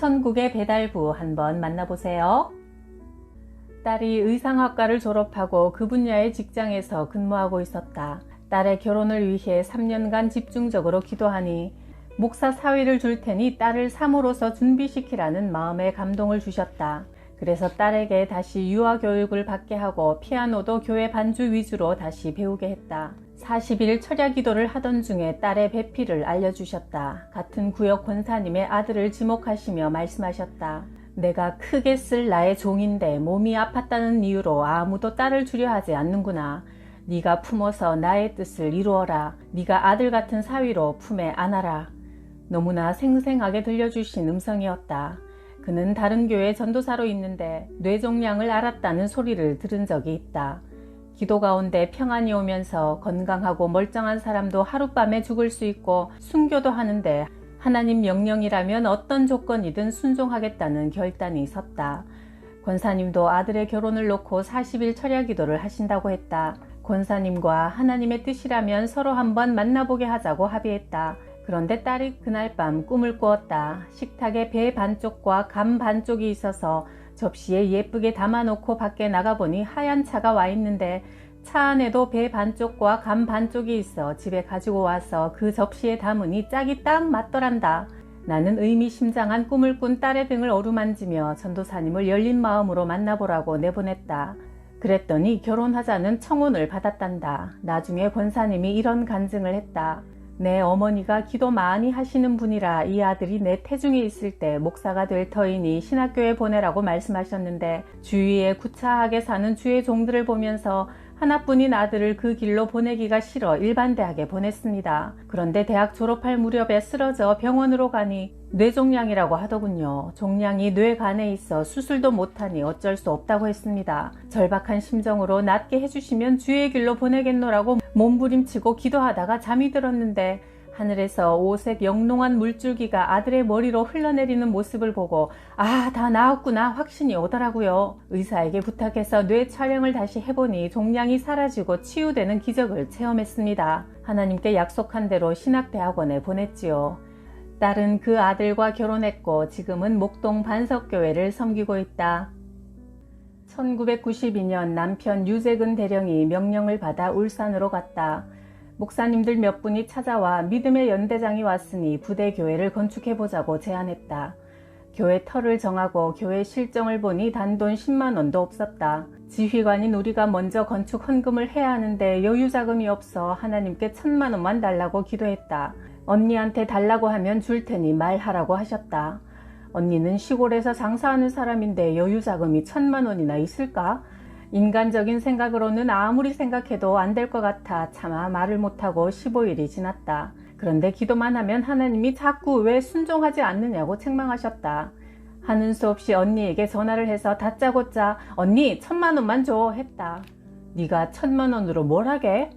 천국의 배달부 한번 만나보세요. 딸이 의상학과를 졸업하고 그 분야의 직장에서 근무하고 있었다. 딸의 결혼을 위해 3년간 집중적으로 기도하니 목사 사위를 줄 테니 딸을 사모로서 준비시키라는 마음에 감동을 주셨다. 그래서 딸에게 다시 유아 교육을 받게 하고 피아노도 교회 반주 위주로 다시 배우게 했다. 40일 철야 기도를 하던 중에 딸의 배필을 알려주셨다. 같은 구역 권사님의 아들을 지목하시며 말씀하셨다. 내가 크게 쓸 나의 종인데 몸이 아팠다는 이유로 아무도 딸을 주려 하지 않는구나. 네가 품어서 나의 뜻을 이루어라. 네가 아들 같은 사위로 품에 안아라. 너무나 생생하게 들려주신 음성이었다. 그는 다른 교회 전도사로 있는데 뇌종양을 앓았다는 소리를 들은 적이 있다. 기도 가운데 평안이 오면서 건강하고 멀쩡한 사람도 하룻밤에 죽을 수 있고 순교도 하는데 하나님 명령이라면 어떤 조건이든 순종하겠다는 결단이 섰다. 권사님도 아들의 결혼을 놓고 40일 철야 기도를 하신다고 했다. 권사님과 하나님의 뜻이라면 서로 한번 만나보게 하자고 합의했다. 그런데 딸이 그날 밤 꿈을 꾸었다. 식탁에 배 반쪽과 감 반쪽이 있어서 접시에 예쁘게 담아놓고 밖에 나가보니 하얀 차가 와 있는데 차 안에도 배 반쪽과 감 반쪽이 있어 집에 가지고 와서 그 접시에 담으니 짝이 딱 맞더란다. 나는 의미심장한 꿈을 꾼 딸의 등을 어루만지며 전도사님을 열린 마음으로 만나보라고 내보냈다. 그랬더니 결혼하자는 청혼을 받았단다. 나중에 권사님이 이런 간증을 했다. 내 어머니가 기도 많이 하시는 분이라 이 아들이 내 태중에 있을 때 목사가 될 터이니 신학교에 보내라고 말씀하셨는데 주위에 구차하게 사는 주의 종들을 보면서 하나뿐인 아들을 그 길로 보내기가 싫어 일반 대학에 보냈습니다. 그런데 대학 졸업할 무렵에 쓰러져 병원으로 가니 뇌종양이라고 하더군요. 종양이 뇌간에 있어 수술도 못하니 어쩔 수 없다고 했습니다. 절박한 심정으로 낫게 해주시면 주의 길로 보내겠노라고 몸부림치고 기도하다가 잠이 들었는데 하늘에서 오색 영롱한 물줄기가 아들의 머리로 흘러내리는 모습을 보고 다 나았구나 확신이 오더라고요. 의사에게 부탁해서 뇌 촬영을 다시 해보니 종양이 사라지고 치유되는 기적을 체험했습니다. 하나님께 약속한 대로 신학대학원에 보냈지요. 딸은 그 아들과 결혼했고 지금은 목동 반석교회를 섬기고 있다. 1992년 남편 유재근 대령이 명령을 받아 울산으로 갔다. 목사님들 몇 분이 찾아와 믿음의 연대장이 왔으니 부대교회를 건축해보자고 제안했다. 교회 터를 정하고 교회 실정을 보니 단돈 10만 원도 없었다. 지휘관인 우리가 먼저 건축 헌금을 해야 하는데 여유자금이 없어 하나님께 1,000만 원만 달라고 기도했다. 언니한테 달라고 하면 줄 테니 말하라고 하셨다. 언니는 시골에서 장사하는 사람인데 여유자금이 1,000만 원이나 있을까? 인간적인 생각으로는 아무리 생각해도 안 될 것 같아 차마 말을 못하고 15일이 지났다. 그런데 기도만 하면 하나님이 자꾸 왜 순종하지 않느냐고 책망하셨다. 하는 수 없이 언니에게 전화를 해서 다짜고짜 언니 1,000만 원만 줘 했다. 네가 1,000만 원으로 뭘 하게?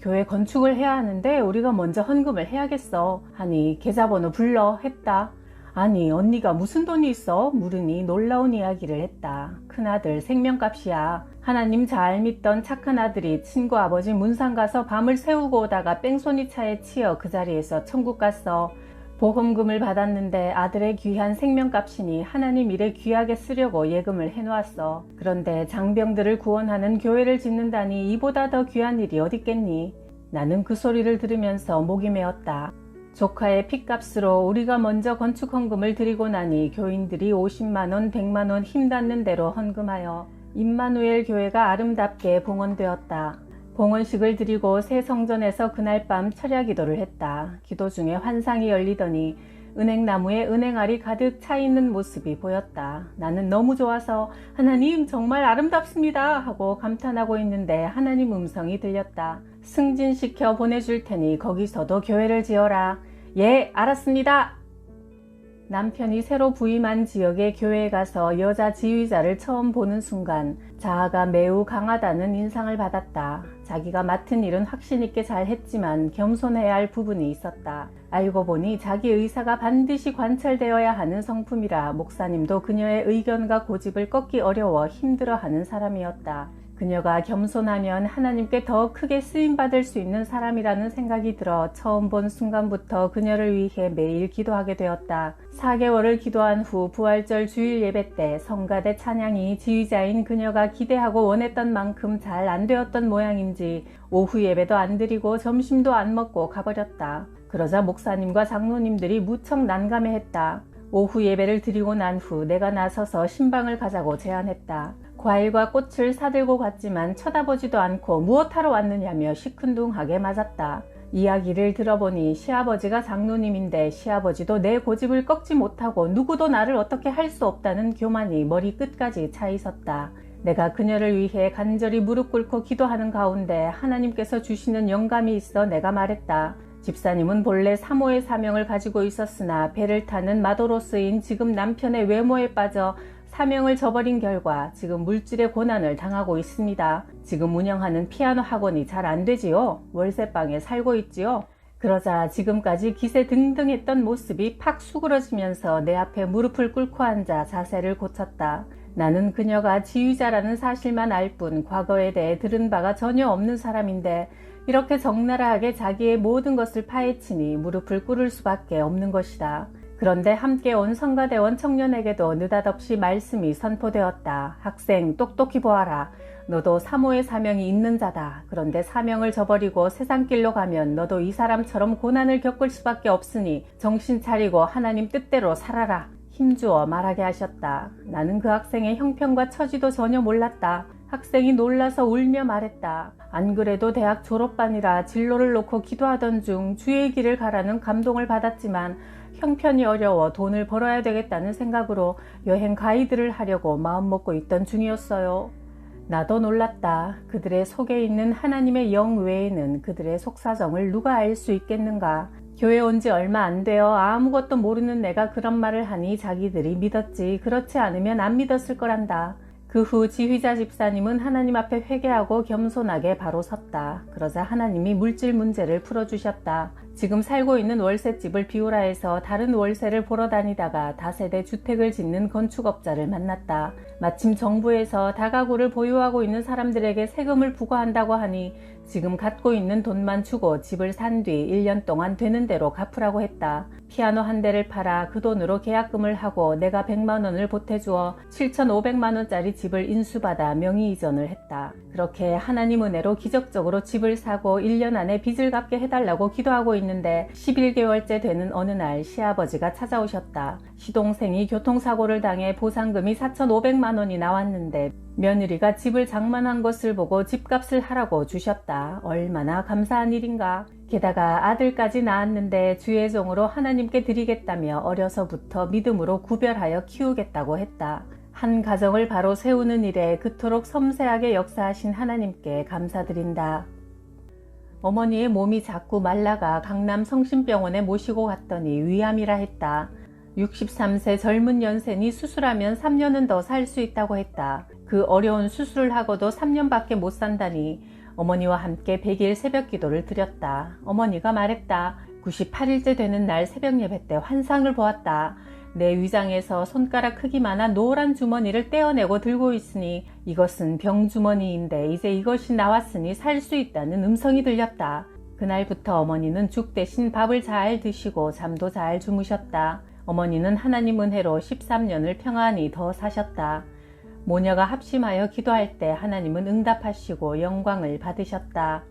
교회 건축을 해야 하는데 우리가 먼저 헌금을 해야겠어 하니 계좌번호 불러 했다. 아니 언니가 무슨 돈이 있어? 물으니 놀라운 이야기를 했다. 큰아들 생명값이야. 하나님 잘 믿던 착한 아들이 친구 아버지 문상 가서 밤을 새우고 오다가 뺑소니 차에 치여 그 자리에서 천국 갔어. 보험금을 받았는데 아들의 귀한 생명값이니 하나님 일에 귀하게 쓰려고 예금을 해놓았어. 그런데 장병들을 구원하는 교회를 짓는다니 이보다 더 귀한 일이 어딨겠니? 나는 그 소리를 들으면서 목이 메었다. 조카의 핏값으로 우리가 먼저 건축 헌금을 드리고 나니 교인들이 50만원, 100만원 힘닿는 대로 헌금하여 임마누엘 교회가 아름답게 봉헌되었다. 봉헌식을 드리고 새 성전에서 그날 밤 철야 기도를 했다. 기도 중에 환상이 열리더니 은행나무에 은행알이 가득 차 있는 모습이 보였다. 나는 너무 좋아서 하나님 정말 아름답습니다 하고 감탄하고 있는데 하나님 음성이 들렸다. 승진시켜 보내줄 테니 거기서도 교회를 지어라. 예, 알았습니다. 남편이 새로 부임한 지역의 교회에 가서 여자 지휘자를 처음 보는 순간 자아가 매우 강하다는 인상을 받았다. 자기가 맡은 일은 확신 있게 잘 했지만 겸손해야 할 부분이 있었다. 알고 보니 자기 의사가 반드시 관철되어야 하는 성품이라 목사님도 그녀의 의견과 고집을 꺾기 어려워 힘들어하는 사람이었다. 그녀가 겸손하면 하나님께 더 크게 쓰임받을 수 있는 사람이라는 생각이 들어 처음 본 순간부터 그녀를 위해 매일 기도하게 되었다. 4개월을 기도한 후 부활절 주일 예배 때 성가대 찬양이 지휘자인 그녀가 기대하고 원했던 만큼 잘 안 되었던 모양인지 오후 예배도 안 드리고 점심도 안 먹고 가버렸다. 그러자 목사님과 장로님들이 무척 난감해했다. 오후 예배를 드리고 난 후 내가 나서서 신방을 가자고 제안했다. 과일과 꽃을 사들고 갔지만 쳐다보지도 않고 무엇하러 왔느냐며 시큰둥하게 맞았다. 이야기를 들어보니 시아버지가 장로님인데 시아버지도 내 고집을 꺾지 못하고 누구도 나를 어떻게 할 수 없다는 교만이 머리 끝까지 차 있었다. 내가 그녀를 위해 간절히 무릎 꿇고 기도하는 가운데 하나님께서 주시는 영감이 있어 내가 말했다. 집사님은 본래 사모의 사명을 가지고 있었으나 배를 타는 마도로스인 지금 남편의 외모에 빠져 사명을 저버린 결과 지금 물질의 고난을 당하고 있습니다. 지금 운영하는 피아노 학원이 잘 안 되지요. 월세방에 살고 있지요. 그러자 지금까지 기세등등했던 모습이 팍 수그러지면서 내 앞에 무릎을 꿇고 앉아 자세를 고쳤다. 나는 그녀가 지휘자라는 사실만 알 뿐 과거에 대해 들은 바가 전혀 없는 사람인데 이렇게 적나라하게 자기의 모든 것을 파헤치니 무릎을 꿇을 수밖에 없는 것이다. 그런데 함께 온 성가대원 청년에게도 느닷없이 말씀이 선포되었다. 학생, 똑똑히 보아라. 너도 사모의 사명이 있는 자다. 그런데 사명을 저버리고 세상길로 가면 너도 이 사람처럼 고난을 겪을 수밖에 없으니 정신 차리고 하나님 뜻대로 살아라. 힘주어 말하게 하셨다. 나는 그 학생의 형편과 처지도 전혀 몰랐다. 학생이 놀라서 울며 말했다. 안 그래도 대학 졸업반이라 진로를 놓고 기도하던 중 주의 길을 가라는 감동을 받았지만 형편이 어려워 돈을 벌어야 되겠다는 생각으로 여행 가이드를 하려고 마음먹고 있던 중이었어요. 나도 놀랐다. 그들의 속에 있는 하나님의 영 외에는 그들의 속사정을 누가 알 수 있겠는가. 교회 온 지 얼마 안 되어 아무것도 모르는 내가 그런 말을 하니 자기들이 믿었지 그렇지 않으면 안 믿었을 거란다. 그 후 지휘자 집사님은 하나님 앞에 회개하고 겸손하게 바로 섰다. 그러자 하나님이 물질 문제를 풀어주셨다. 지금 살고 있는 월세집을 비우라 해서 다른 월세를 보러 다니다가 다세대 주택을 짓는 건축업자를 만났다. 마침 정부에서 다가구를 보유하고 있는 사람들에게 세금을 부과한다고 하니 지금 갖고 있는 돈만 주고 집을 산 뒤 1년 동안 되는 대로 갚으라고 했다. 피아노 한 대를 팔아 그 돈으로 계약금을 하고 내가 100만 원을 보태주어 7,500만 원짜리 집을 인수받아 명의 이전을 했다. 그렇게 하나님 은혜로 기적적으로 집을 사고 1년 안에 빚을 갚게 해달라고 기도하고 있는데 11개월째 되는 어느 날 시아버지가 찾아오셨다. 시동생이 교통사고를 당해 보상금이 4,500만 원이 나왔는데 며느리가 집을 장만한 것을 보고 집값을 하라고 주셨다. 얼마나 감사한 일인가. 게다가 아들까지 낳았는데 주의 종으로 하나님께 드리겠다며 어려서부터 믿음으로 구별하여 키우겠다고 했다. 한 가정을 바로 세우는 일에 그토록 섬세하게 역사하신 하나님께 감사드린다. 어머니의 몸이 자꾸 말라가 강남 성심병원에 모시고 갔더니 위암이라 했다. 63세 젊은 연세니 수술하면 3년은 더 살 수 있다고 했다. 그 어려운 수술을 하고도 3년밖에 못 산다니 어머니와 함께 100일 새벽 기도를 드렸다. 어머니가 말했다. 98일째 되는 날 새벽 예배 때 환상을 보았다. 내 위장에서 손가락 크기만한 노란 주머니를 떼어내고 들고 있으니 이것은 병주머니인데 이제 이것이 나왔으니 살 수 있다는 음성이 들렸다. 그날부터 어머니는 죽 대신 밥을 잘 드시고 잠도 잘 주무셨다. 어머니는 하나님 은혜로 13년을 평안히 더 사셨다. 모녀가 합심하여 기도할 때 하나님은 응답하시고 영광을 받으셨다.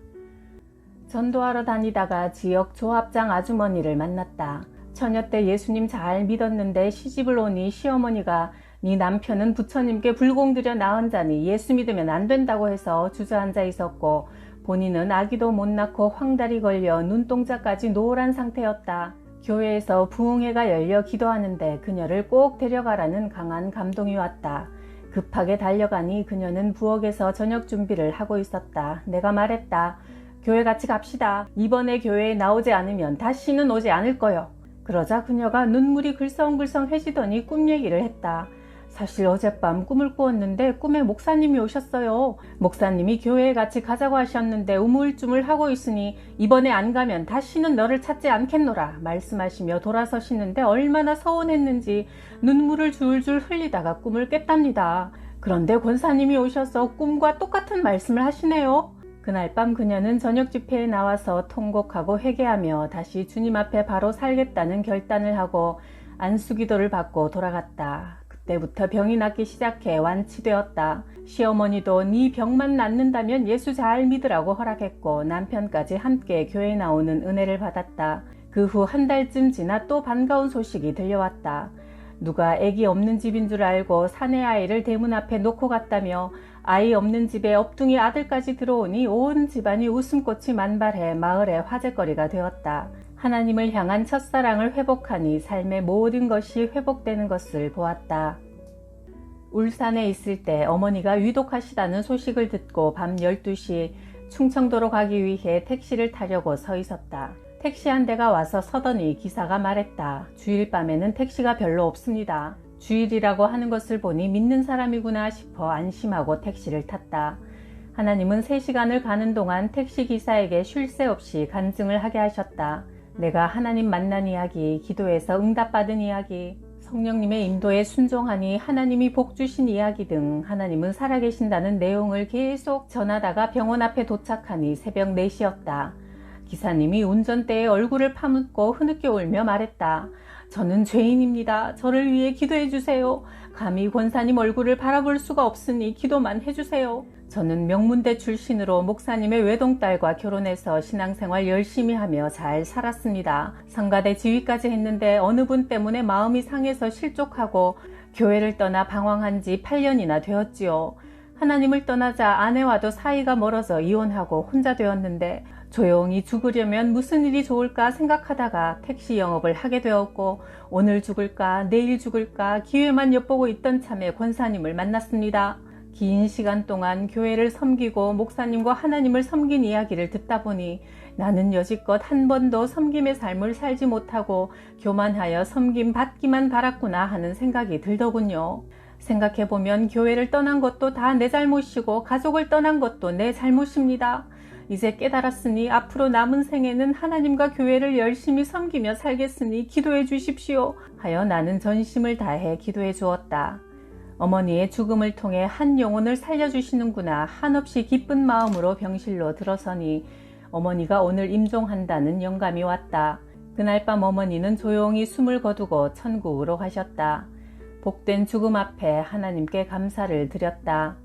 전도하러 다니다가 지역 조합장 아주머니를 만났다. 처녀 때 예수님 잘 믿었는데 시집을 오니 시어머니가 네 남편은 부처님께 불공들여 낳은 자니 예수 믿으면 안 된다고 해서 주저앉아 있었고 본인은 아기도 못 낳고 황달이 걸려 눈동자까지 노란 상태였다. 교회에서 부흥회가 열려 기도하는데 그녀를 꼭 데려가라는 강한 감동이 왔다. 급하게 달려가니 그녀는 부엌에서 저녁 준비를 하고 있었다. 내가 말했다. 교회 같이 갑시다. 이번에 교회에 나오지 않으면 다시는 오지 않을 거요. 그러자 그녀가 눈물이 글썽글썽해지더니 꿈 얘기를 했다. 사실 어젯밤 꿈을 꾸었는데 꿈에 목사님이 오셨어요. 목사님이 교회에 같이 가자고 하셨는데 우물쭈물하고 있으니 이번에 안 가면 다시는 너를 찾지 않겠노라 말씀하시며 돌아서시는데 얼마나 서운했는지 눈물을 줄줄 흘리다가 꿈을 깼답니다. 그런데 권사님이 오셔서 꿈과 똑같은 말씀을 하시네요. 그날 밤 그녀는 저녁 집회에 나와서 통곡하고 회개하며 다시 주님 앞에 바로 살겠다는 결단을 하고 안수기도를 받고 돌아갔다. 그때부터 병이 낫기 시작해 완치되었다. 시어머니도 네 병만 낫는다면 예수 잘 믿으라고 허락했고 남편까지 함께 교회에 나오는 은혜를 받았다. 그 후 한 달쯤 지나 또 반가운 소식이 들려왔다. 누가 아기 없는 집인 줄 알고 사내 아이를 대문 앞에 놓고 갔다며 아이 없는 집에 업둥이 아들까지 들어오니 온 집안이 웃음꽃이 만발해 마을의 화제거리가 되었다. 하나님을 향한 첫사랑을 회복하니 삶의 모든 것이 회복되는 것을 보았다. 울산에 있을 때 어머니가 위독하시다는 소식을 듣고 밤 12시 충청도로 가기 위해 택시를 타려고 서 있었다. 택시 한 대가 와서 서더니 기사가 말했다. 주일 밤에는 택시가 별로 없습니다. 주일이라고 하는 것을 보니 믿는 사람이구나 싶어 안심하고 택시를 탔다. 하나님은 3시간을 가는 동안 택시기사에게 쉴 새 없이 간증을 하게 하셨다. 내가 하나님 만난 이야기, 기도해서 응답받은 이야기, 성령님의 인도에 순종하니 하나님이 복 주신 이야기 등 하나님은 살아계신다는 내용을 계속 전하다가 병원 앞에 도착하니 새벽 4시였다. 기사님이 운전대에 얼굴을 파묻고 흐느껴 울며 말했다. 저는 죄인입니다. 저를 위해 기도해 주세요. 감히 권사님 얼굴을 바라볼 수가 없으니 기도만 해주세요. 저는 명문대 출신으로 목사님의 외동딸과 결혼해서 신앙생활 열심히 하며 잘 살았습니다. 성가대 지휘까지 했는데 어느 분 때문에 마음이 상해서 실족하고 교회를 떠나 방황한 지 8년이나 되었지요. 하나님을 떠나자 아내와도 사이가 멀어져 이혼하고 혼자 되었는데 조용히 죽으려면 무슨 일이 좋을까 생각하다가 택시 영업을 하게 되었고 오늘 죽을까 내일 죽을까 기회만 엿보고 있던 참에 권사님을 만났습니다. 긴 시간 동안 교회를 섬기고 목사님과 하나님을 섬긴 이야기를 듣다 보니 나는 여지껏 한 번도 섬김의 삶을 살지 못하고 교만하여 섬김 받기만 바랐구나 하는 생각이 들더군요. 생각해보면 교회를 떠난 것도 다 내 잘못이고 가족을 떠난 것도 내 잘못입니다. 이제 깨달았으니 앞으로 남은 생에는 하나님과 교회를 열심히 섬기며 살겠으니 기도해 주십시오 하여 나는 전심을 다해 기도해 주었다. 어머니의 죽음을 통해 한 영혼을 살려주시는구나 한없이 기쁜 마음으로 병실로 들어서니 어머니가 오늘 임종한다는 영감이 왔다. 그날 밤 어머니는 조용히 숨을 거두고 천국으로 가셨다. 복된 죽음 앞에 하나님께 감사를 드렸다.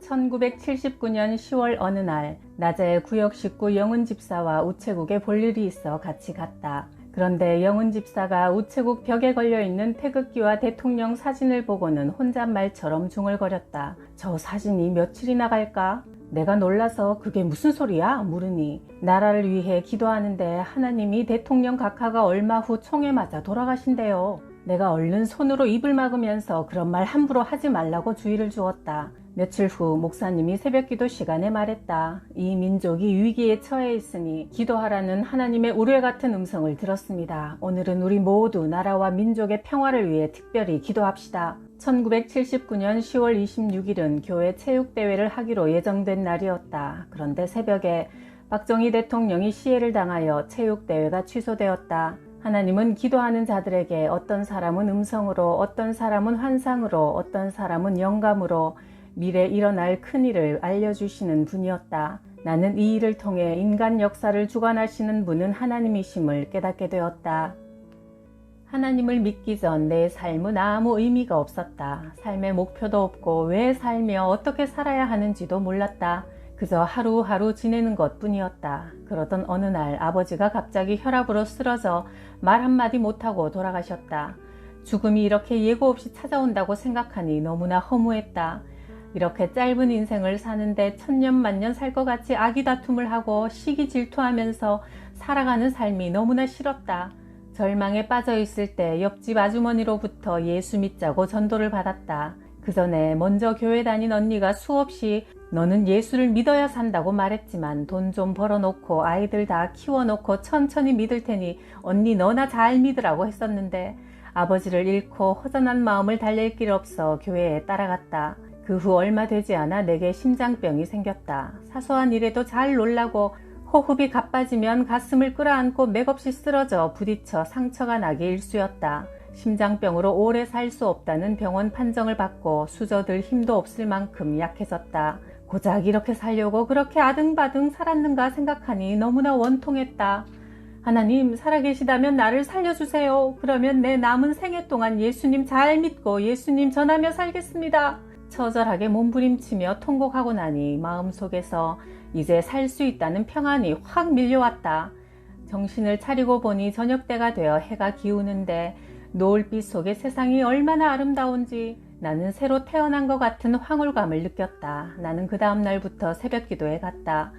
1979년 10월 어느 날 낮에 구역 식구 영은 집사와 우체국에 볼 일이 있어 같이 갔다. 그런데 영은 집사가 우체국 벽에 걸려있는 태극기와 대통령 사진을 보고는 혼잣말처럼 중얼거렸다. 저 사진이 며칠이나 갈까? 내가 놀라서 그게 무슨 소리야? 물으니 나라를 위해 기도하는데 하나님이 대통령 각하가 얼마 후 총에 맞아 돌아가신대요. 내가 얼른 손으로 입을 막으면서 그런 말 함부로 하지 말라고 주의를 주었다. 며칠 후 목사님이 새벽기도 시간에 말했다. 이 민족이 위기에 처해 있으니 기도하라는 하나님의 우레 같은 음성을 들었습니다. 오늘은 우리 모두 나라와 민족의 평화를 위해 특별히 기도합시다. 1979년 10월 26일은 교회 체육대회를 하기로 예정된 날이었다. 그런데 새벽에 박정희 대통령이 시해를 당하여 체육대회가 취소되었다. 하나님은 기도하는 자들에게 어떤 사람은 음성으로, 어떤 사람은 환상으로, 어떤 사람은 영감으로 미래 일어날 큰일을 알려주시는 분이었다. 나는 이 일을 통해 인간 역사를 주관하시는 분은 하나님이심을 깨닫게 되었다. 하나님을 믿기 전 내 삶은 아무 의미가 없었다. 삶의 목표도 없고 왜 살며 어떻게 살아야 하는지도 몰랐다. 그저 하루하루 지내는 것뿐이었다. 그러던 어느 날 아버지가 갑자기 혈압으로 쓰러져 말 한마디 못하고 돌아가셨다. 죽음이 이렇게 예고 없이 찾아온다고 생각하니 너무나 허무했다. 이렇게 짧은 인생을 사는데 천년만년 살 것 같이 아기다툼을 하고 시기 질투하면서 살아가는 삶이 너무나 싫었다. 절망에 빠져 있을 때 옆집 아주머니로부터 예수 믿자고 전도를 받았다. 그 전에 먼저 교회 다닌 언니가 수없이 너는 예수를 믿어야 산다고 말했지만 돈 좀 벌어놓고 아이들 다 키워놓고 천천히 믿을 테니 언니 너나 잘 믿으라고 했었는데 아버지를 잃고 허전한 마음을 달랠 길 없어 교회에 따라갔다. 그 후 얼마 되지 않아 내게 심장병이 생겼다. 사소한 일에도 잘 놀라고 호흡이 가빠지면 가슴을 끌어안고 맥없이 쓰러져 부딪혀 상처가 나기 일쑤였다. 심장병으로 오래 살 수 없다는 병원 판정을 받고 수저들 힘도 없을 만큼 약해졌다. 고작 이렇게 살려고 그렇게 아등바등 살았는가 생각하니 너무나 원통했다. 하나님, 살아계시다면 나를 살려주세요. 그러면 내 남은 생애 동안 예수님 잘 믿고 예수님 전하며 살겠습니다. 처절하게 몸부림치며 통곡하고 나니 마음속에서 이제 살 수 있다는 평안이 확 밀려왔다. 정신을 차리고 보니 저녁때가 되어 해가 기우는데 노을빛 속에 세상이 얼마나 아름다운지 나는 새로 태어난 것 같은 황홀감을 느꼈다. 나는 그 다음 날부터 새벽기도에 갔다.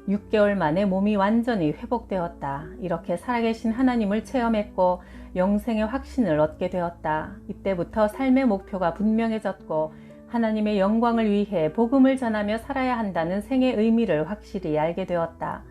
6개월 만에 몸이 완전히 회복되었다. 이렇게 살아계신 하나님을 체험했고 영생의 확신을 얻게 되었다. 이때부터 삶의 목표가 분명해졌고 하나님의 영광을 위해 복음을 전하며 살아야 한다는 생의 의미를 확실히 알게 되었다.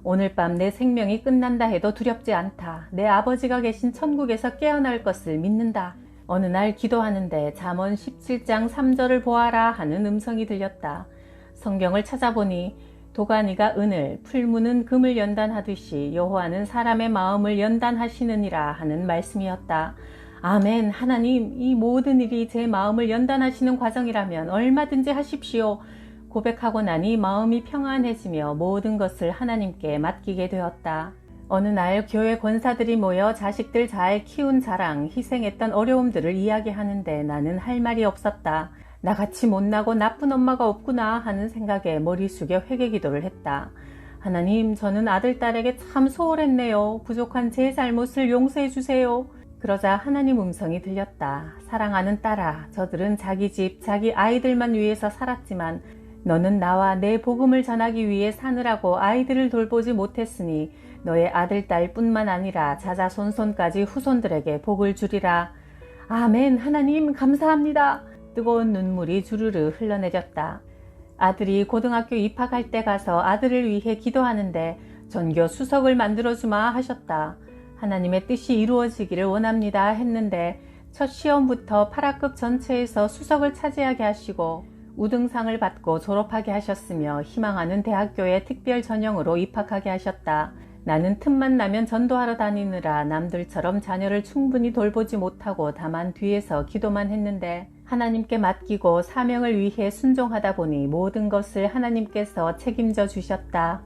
오늘 밤 내 생명이 끝난다 해도 두렵지 않다. 내 아버지가 계신 천국에서 깨어날 것을 믿는다. 어느 날 기도하는데 잠언 17장 3절을 보아라 하는 음성이 들렸다. 성경을 찾아보니 도가니가 은을, 풀무는 금을 연단하듯이 여호와는 사람의 마음을 연단하시느니라 하는 말씀이었다. 아멘. 하나님, 이 모든 일이 제 마음을 연단하시는 과정이라면 얼마든지 하십시오. 고백하고 나니 마음이 평안해지며 모든 것을 하나님께 맡기게 되었다. 어느 날 교회 권사들이 모여 자식들 잘 키운 자랑, 희생했던 어려움들을 이야기하는데 나는 할 말이 없었다. 나같이 못나고 나쁜 엄마가 없구나 하는 생각에 머리 숙여 회개기도를 했다. 하나님, 저는 아들, 딸에게 참 소홀했네요. 부족한 제 잘못을 용서해 주세요. 그러자 하나님 음성이 들렸다. 사랑하는 딸아, 저들은 자기 집, 자기 아이들만 위해서 살았지만 너는 나와 내 복음을 전하기 위해 사느라고 아이들을 돌보지 못했으니 너의 아들, 딸 뿐만 아니라 자자손손까지 후손들에게 복을 주리라. 아멘. 하나님 감사합니다. 뜨거운 눈물이 주르르 흘러내렸다. 아들이 고등학교 입학할 때 가서 아들을 위해 기도하는데 전교 수석을 만들어주마 하셨다. 하나님의 뜻이 이루어지기를 원합니다 했는데 첫 시험부터 8학급 전체에서 수석을 차지하게 하시고 우등상을 받고 졸업하게 하셨으며 희망하는 대학교에 특별 전형으로 입학하게 하셨다. 나는 틈만 나면 전도하러 다니느라 남들처럼 자녀를 충분히 돌보지 못하고 다만 뒤에서 기도만 했는데 하나님께 맡기고 사명을 위해 순종하다 보니 모든 것을 하나님께서 책임져 주셨다.